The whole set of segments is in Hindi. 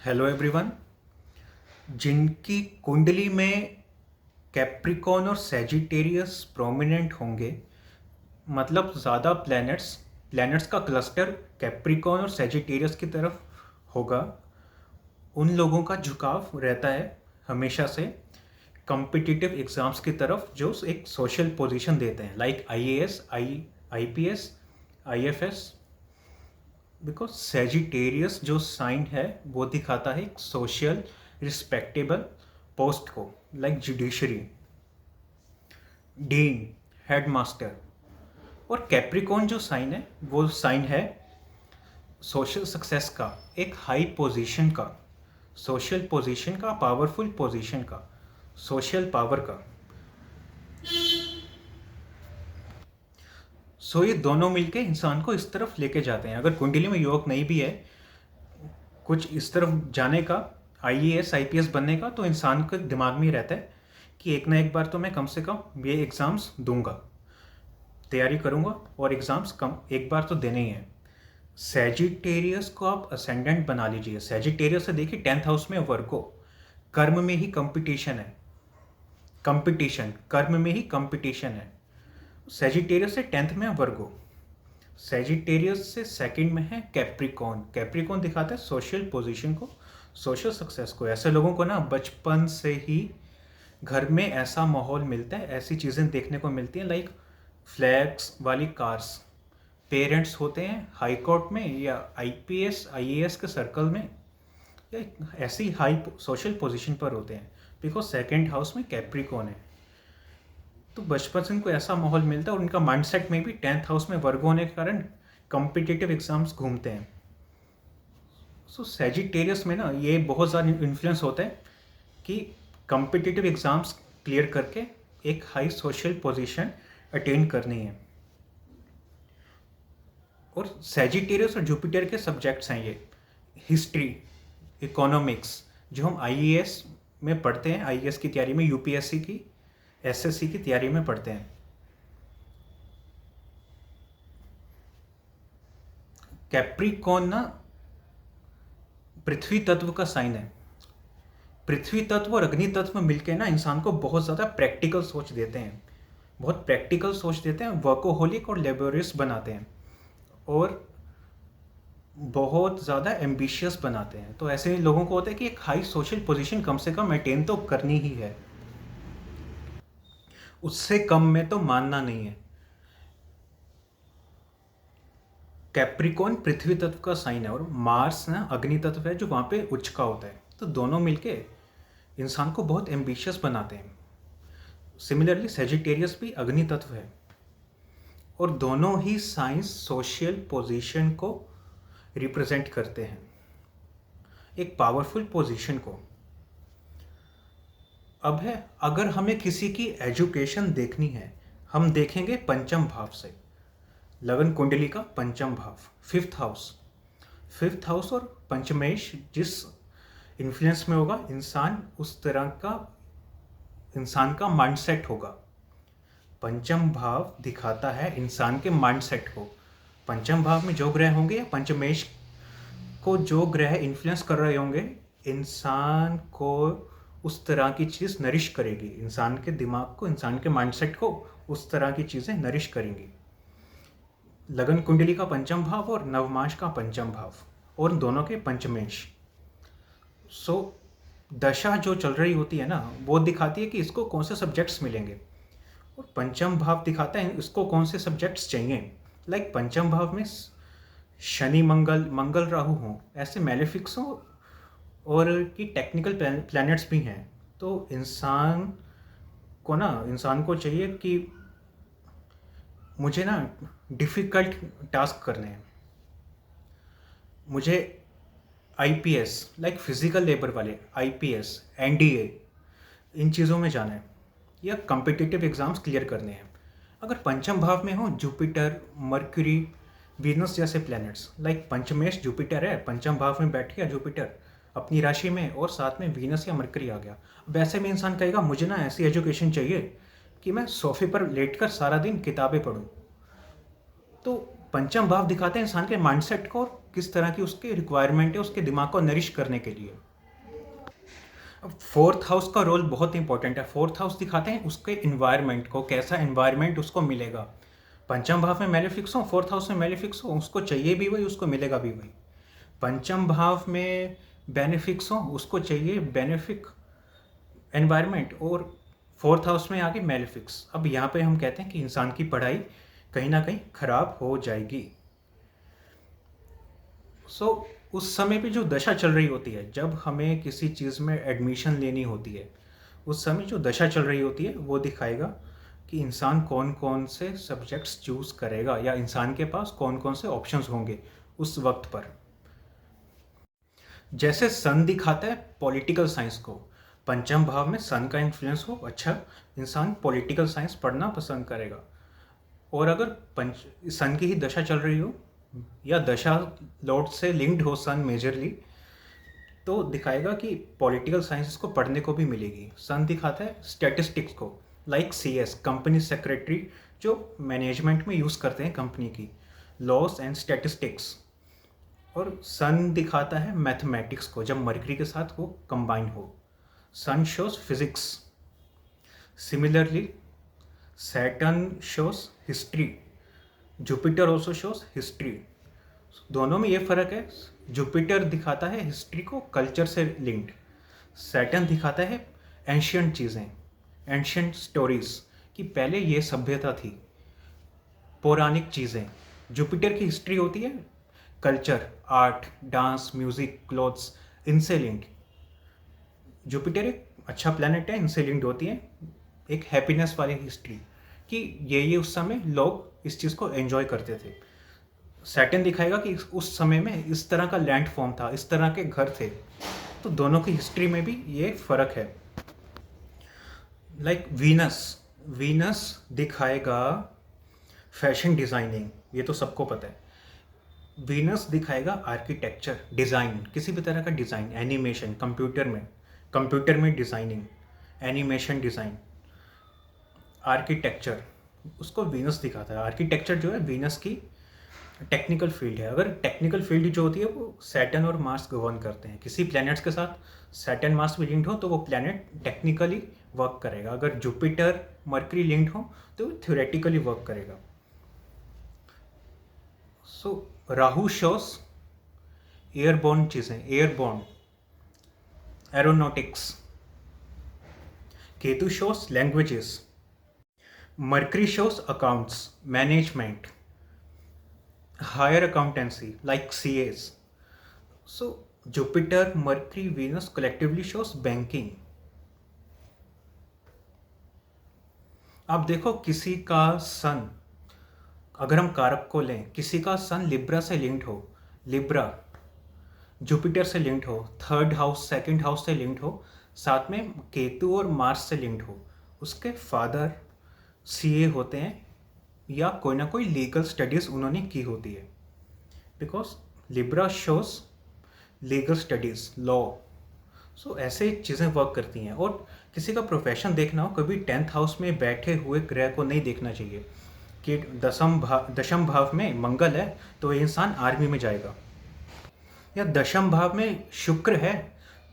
Hello everyone. जिनकी कुंडली में कैप्रिकॉर्न और सैजिटेरियस प्रोमिनेंट होंगे, मतलब ज़्यादा प्लैनेट्स प्लैनेट्स का क्लस्टर कैप्रिकॉर्न और सैजिटेरियस की तरफ होगा, उन लोगों का झुकाव रहता है हमेशा से कॉम्पिटिटिव एग्ज़ाम्स की तरफ जो एक सोशल पोजीशन देते हैं, like IAS, IPS, IFS. Because Sagittarius जो साइन है वो दिखाता है एक सोशल रिस्पेक्टेबल पोस्ट को, लाइक जुडिशरी, डीन, हेडमास्टर। और कैप्रिकॉर्न जो साइन है वो साइन है सोशल सक्सेस का, एक हाई पोजीशन का, सोशल पोजीशन का, पावरफुल पोजीशन का, सोशल पावर का। सो ये दोनों मिलके इंसान को इस तरफ लेके जाते हैं। अगर कुंडली में योग नहीं भी है कुछ इस तरफ जाने का, आईएएस आईपीएस बनने का, तो इंसान के दिमाग में ही रहता है कि एक ना एक बार तो मैं कम से कम ये एग्ज़ाम्स दूंगा, तैयारी करूंगा और एग्ज़ाम्स कम एक बार तो देने ही हैं। सैजिटेरियस को आप असेंडेंट बना लीजिए। सैजिटेरियस से देखिए 10th हाउस में वर्गो, कर्म में ही कंपटीशन है, कंपटीशन कर्म में ही कंपटीशन है। सैजिटेरियस से 10th में है वर्गो, सैजिटेरियस से सेकंड में है कैप्रिकॉर्न। कैप्रिकॉर्न दिखाता है सोशल पोजीशन को, सोशल सक्सेस को। ऐसे लोगों को ना बचपन से ही घर में ऐसा माहौल मिलता है, ऐसी चीज़ें देखने को मिलती हैं, लाइक फ्लैग्स वाली कार्स। पेरेंट्स होते हैं हाई कोर्ट में या आईपीएस आईएएस के सर्कल में या ऐसी हाई सोशल पोजीशन पर होते हैं, बिकॉज सेकंड हाउस में कैप्रिकॉर्न है। तो बचपन से इनको ऐसा माहौल मिलता है और उनका माइंडसेट में भी 10th हाउस में वर्ग होने के कारण कॉम्पिटिटिव एग्जाम्स घूमते हैं। सो सैजिटेरियस में ना ये बहुत ज़्यादा इन्फ्लुएंस होता है कि कॉम्पिटिटिव एग्ज़ाम्स क्लियर करके एक हाई सोशल पोजीशन अटेन करनी है। और सैजिटेरियस और जुपिटर के सब्जेक्ट्स हैं ये, हिस्ट्री, इकोनॉमिक्स, जो हम आईएएस में पढ़ते हैं, आईएएस की तैयारी में, यूपीएससी की, एसएससी की तैयारी में पढ़ते हैं। कैप्रिकॉर्न ना पृथ्वी तत्व का साइन है। पृथ्वी तत्व और अग्नि तत्व मिलकर ना इंसान को बहुत ज़्यादा प्रैक्टिकल सोच देते हैं, बहुत प्रैक्टिकल सोच देते हैं, वर्कोहोलिक और लेबोरियस बनाते हैं और बहुत ज़्यादा एम्बिशियस बनाते हैं। तो ऐसे लोगों को होता है कि एक हाई सोशल पोजीशन कम से कम मेंटेन तो करनी ही है, उससे कम में तो मानना नहीं है। कैप्रिकॉर्न पृथ्वी तत्व का साइन है और मार्स ना अग्नि तत्व है जो वहाँ पे उच्च का होता है। तो दोनों मिलके इंसान को बहुत एम्बिशियस बनाते हैं। सिमिलरली सेजिटेरियस भी अग्नि तत्व है और दोनों ही साइंस सोशल पोजीशन को रिप्रेजेंट करते हैं, एक पावरफुल पोजीशन को। अब है, अगर हमें किसी की एजुकेशन देखनी है, हम देखेंगे पंचम भाव से, लगन कुंडली का पंचम भाव, फिफ्थ हाउस और पंचमेश जिस इन्फ्लुएंस में होगा इंसान, उस तरह का इंसान का माइंडसेट होगा। पंचम भाव दिखाता है इंसान के माइंडसेट को। पंचम भाव में जो ग्रह होंगे या पंचमेश को जो ग्रह इन्फ्लुएंस कर रहे होंगे, इंसान को उस तरह की चीज़ नरिश करेगी, इंसान के दिमाग को, इंसान के माइंडसेट को उस तरह की चीज़ें नरिश करेंगी। लगन कुंडली का पंचम भाव और नवमाश का पंचम भाव और दोनों के पंचमेश। सो दशा जो चल रही होती है ना, वो दिखाती है कि इसको कौन से सब्जेक्ट्स मिलेंगे, और पंचम भाव दिखाता है इसको कौन से सब्जेक्ट्स चाहिए। लाइक पंचम भाव में शनि, मंगल राहु हों, ऐसे मैलेफिक्स हों और कि टेक्निकल प्लैनेट्स भी हैं। तो इंसान को चाहिए कि मुझे ना डिफ़िकल्ट टास्क करने हैं, मुझे आईपीएस, लाइक फिजिकल लेबर वाले आईपीएस, एनडीए, इन चीज़ों में जाना है या कॉम्पिटिटिव एग्ज़ाम्स क्लियर करने हैं। अगर पंचम भाव में हो जुपिटर, मर्क्यूरी, वीनस जैसे प्लैनेट्स, लाइक पंचमेश जुपिटर है, पंचम भाव में बैठ गया जुपिटर अपनी राशि में और साथ में वीनस या मर्करी आ गया। वैसे में इंसान कहेगा मुझे ना ऐसी एजुकेशन चाहिए कि मैं सोफे पर लेटकर सारा दिन किताबें पढूं। तो पंचम भाव दिखाते हैं इंसान के माइंडसेट को और किस तरह की उसकी रिक्वायरमेंट है उसके दिमाग को नरिश करने के लिए। अब फोर्थ हाउस का रोल बहुत इंपॉर्टेंट है। फोर्थ हाउस दिखाते हैं उसके इन्वायरमेंट को, कैसा इन्वायरमेंट उसको मिलेगा। पंचम भाव में मैलेफिक्स हो, फोर्थ हाउस में मैलेफिक्स हो, उसको चाहिए भी वही, उसको मिलेगा भी वही। पंचम भाव में बेनिफिक्स हो, उसको चाहिए बेनिफिक एनवायरनमेंट, और फोर्थ हाउस में आगे मैलेफिक्स। अब यहाँ पे हम कहते हैं कि इंसान की पढ़ाई कहीं ना कहीं खराब हो जाएगी। उस समय पे जो दशा चल रही होती है, जब हमें किसी चीज़ में एडमिशन लेनी होती है, उस समय जो दशा चल रही होती है वो दिखाएगा कि इंसान कौन कौन से सब्जेक्ट्स चूज़ करेगा, या इंसान के पास कौन कौन से ऑप्शंस होंगे उस वक्त पर। जैसे सन दिखाता है पॉलिटिकल साइंस को, पंचम भाव में सन का इन्फ्लुएंस हो, अच्छा इंसान पॉलिटिकल साइंस पढ़ना पसंद करेगा। और अगर सन की ही दशा चल रही हो, या दशा लॉर्ड से लिंक्ड हो सन मेजरली, तो दिखाएगा कि पॉलिटिकल साइंस को पढ़ने को भी मिलेगी। सन दिखाता है स्टैटिस्टिक्स को, लाइक CS कंपनी सेक्रेटरी, जो मैनेजमेंट में यूज़ करते हैं कंपनी की, लॉस एंड स्टैटिस्टिक्स। और सन दिखाता है मैथमेटिक्स को, जब मरकरी के साथ वो कंबाइन हो। Sun shows physics. Similarly Saturn shows history, Jupiter also shows history. दोनों में ये फ़र्क है, जुपिटर दिखाता है हिस्ट्री को कल्चर से लिंक्ड, सैटर्न दिखाता है एंशियंट चीज़ें, एंशियंट स्टोरीज, कि पहले ये सभ्यता थी, पौराणिक चीज़ें। जुपिटर की हिस्ट्री होती है culture, art, dance, music, clothes, इनसे लिंक्ड। जुपिटर एक अच्छा प्लैनेट है, इनसे लिंक्ड होती है एक हैप्पीनेस वाली हिस्ट्री, कि ये उस समय लोग इस चीज़ को एंजॉय करते थे। सैटर्न दिखाएगा कि उस समय में इस तरह का लैंड फॉर्म था, इस तरह के घर थे। तो दोनों की हिस्ट्री में भी ये फ़र्क है। लाइक वीनस दिखाएगा फैशन डिज़ाइनिंग, ये तो सबको पता है। वीनस दिखाएगा आर्किटेक्चर, डिज़ाइन, किसी भी तरह का डिज़ाइन, एनिमेशन, कंप्यूटर में डिज़ाइनिंग, एनिमेशन डिज़ाइन, आर्किटेक्चर, उसको वीनस दिखाता है। आर्किटेक्चर जो है वीनस की टेक्निकल फील्ड है। अगर टेक्निकल फील्ड जो होती है वो सैटर्न और मार्स गवर्न करते हैं। किसी प्लैनेट्स के साथ सैटर्न मार्स भी लिंक्ड हो तो वो प्लैनेट टेक्निकली वर्क करेगा। अगर जुपिटर मरकरी लिंक्ड हो तो वो थ्योरेटिकली वर्क करेगा। राहु शोस एयरबोर्न चीज़ें, airborne, aeronautics. Ketu shows languages. Mercury shows accounts, management, higher accountancy like CAs. Jupiter, Mercury, Venus collectively shows banking. अब देखो किसी का सन, अगर हम कारक को लें, किसी का सन लिब्रा से लिंक्ड हो, लिब्रा जुपिटर से लिंक्ड हो, थर्ड हाउस सेकंड हाउस से लिंक्ड हो, साथ में केतु और मार्स से लिंक्ड हो, उसके फादर CA होते हैं, या कोई ना कोई लीगल स्टडीज़ उन्होंने की होती है, because Libra shows legal studies, law. ऐसे चीज़ें वर्क करती हैं। और किसी का प्रोफेशन देखना हो, कभी 10th हाउस में बैठे हुए ग्रह को नहीं देखना चाहिए कि दशम भाव में मंगल है तो ये इंसान आर्मी में जाएगा, या दशम भाव में शुक्र है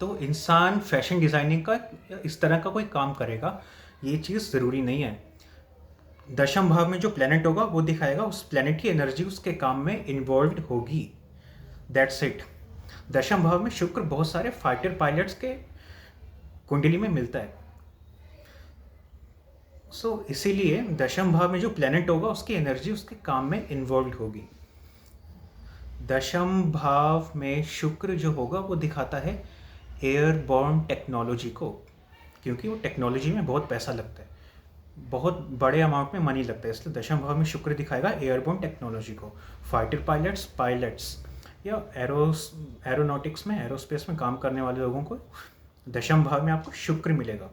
तो इंसान फैशन डिज़ाइनिंग का या इस तरह का कोई काम करेगा। ये चीज़ ज़रूरी नहीं है। दशम भाव में जो प्लेनेट होगा वो दिखाएगा उस प्लेनेट की एनर्जी उसके काम में इन्वॉल्व होगी, दैट्स इट। दशम भाव में शुक्र बहुत सारे फाइटर पायलट्स के कुंडली में मिलता है। इसीलिए दशम भाव में जो प्लेनेट होगा उसकी एनर्जी उसके काम में इन्वॉल्व होगी। दशम भाव में शुक्र जो होगा वो दिखाता है एयरबॉर्न टेक्नोलॉजी को, क्योंकि वो टेक्नोलॉजी में बहुत पैसा लगता है, बहुत बड़े अमाउंट में मनी लगता है, इसलिए दशम भाव में शुक्र दिखाएगा एयरबोर्न टेक्नोलॉजी को, फाइटर पायलट्स या एरोनॉटिक्स में, एरोस्पेस में काम करने वाले लोगों को दशम भाव में आपको शुक्र मिलेगा।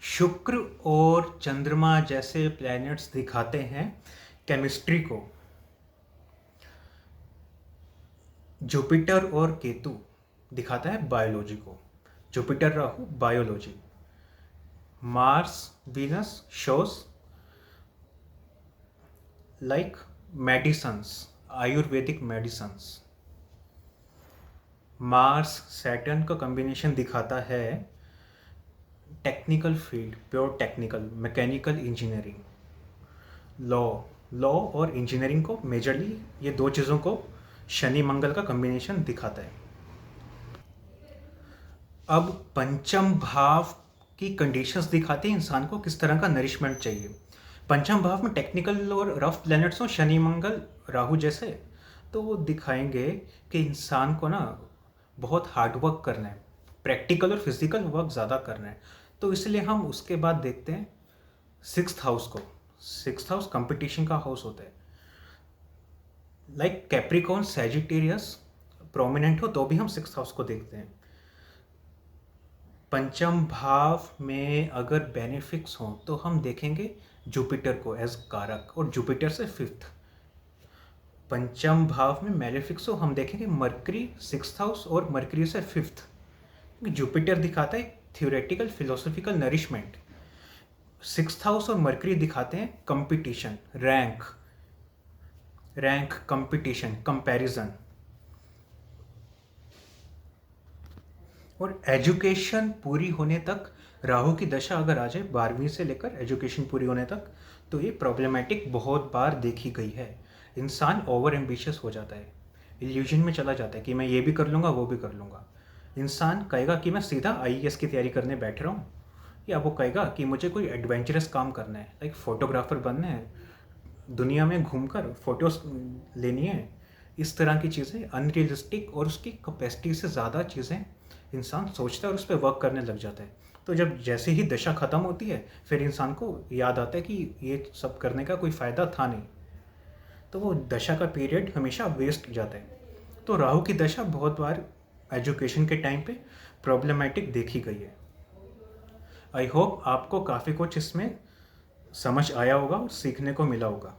शुक्र और चंद्रमा जैसे प्लैनेट्स दिखाते हैं केमिस्ट्री को। जुपिटर और केतु दिखाता है बायोलॉजी को, Jupiter Rahu biology. Mars Venus shows like medicines, Ayurvedic medicines. Mars Saturn का कॉम्बिनेशन दिखाता है technical field, pure technical, mechanical engineering, law. Law और इंजीनियरिंग को मेजरली, ये दो चीज़ों को शनि मंगल का कॉम्बिनेशन दिखाता है। अब पंचम भाव की कंडीशंस दिखाते हैं इंसान को किस तरह का नरिशमेंट चाहिए। पंचम भाव में टेक्निकल और रफ प्लैनेट्स हों, शनि मंगल राहु जैसे, तो वो दिखाएंगे कि इंसान को ना बहुत हार्ड वर्क करना है, प्रैक्टिकल और फिजिकल वर्क ज़्यादा करना है। तो इसलिए हम उसके बाद देखते हैं सिक्स्थ हाउस को। सिक्स्थ हाउस कंपटीशन का हाउस होता है। लाइक कैप्रिकॉर्न, सैजिटेरियस प्रोमिनेंट हो तो भी हम सिक्स्थ हाउस को देखते हैं। पंचम भाव में अगर बेनिफिक्स हों तो हम देखेंगे जुपिटर को एज कारक, और जुपिटर से फिफ्थ। पंचम भाव में मैलेफिक्स हो हम देखेंगे मरकरी सिक्स्थ हाउस और मरकरी से फिफ्थ। जुपिटर दिखाता है theoretical philosophical nourishment, sixth house और मरकरी दिखाते हैं कंपटीशन, रैंक, कंपटीशन, कंपैरिजन। और एजुकेशन पूरी होने तक राहु की दशा अगर आ जाए 12वीं से लेकर एजुकेशन पूरी होने तक, तो ये प्रॉब्लमेटिक बहुत बार देखी गई है। इंसान ओवर एम्बिशियस हो जाता है, इल्यूजन में चला जाता है कि मैं ये भी कर लूँगा वो भी कर लूँगा। इंसान कहेगा कि मैं सीधा आईएएस की तैयारी करने बैठ रहा हूँ, या वो कहेगा कि मुझे कोई एडवेंचरस काम करना है, लाइक फोटोग्राफर बनना है, दुनिया में घूमकर फोटोज लेनी है। इस तरह की चीज़ें अनरियलिस्टिक और उसकी कैपेसिटी से ज़्यादा चीज़ें इंसान सोचता है और उस पर वर्क करने लग जाता है। तो जब जैसे ही दशा ख़त्म होती है फिर इंसान को याद आता है कि ये सब करने का कोई फ़ायदा था नहीं, तो वो दशा का पीरियड हमेशा वेस्ट जाता है। तो राहु की दशा बहुत बार एजुकेशन के टाइम पे प्रॉब्लमेटिक देखी गई है। आई होप आपको काफ़ी कुछ इसमें समझ आया होगा और सीखने को मिला होगा।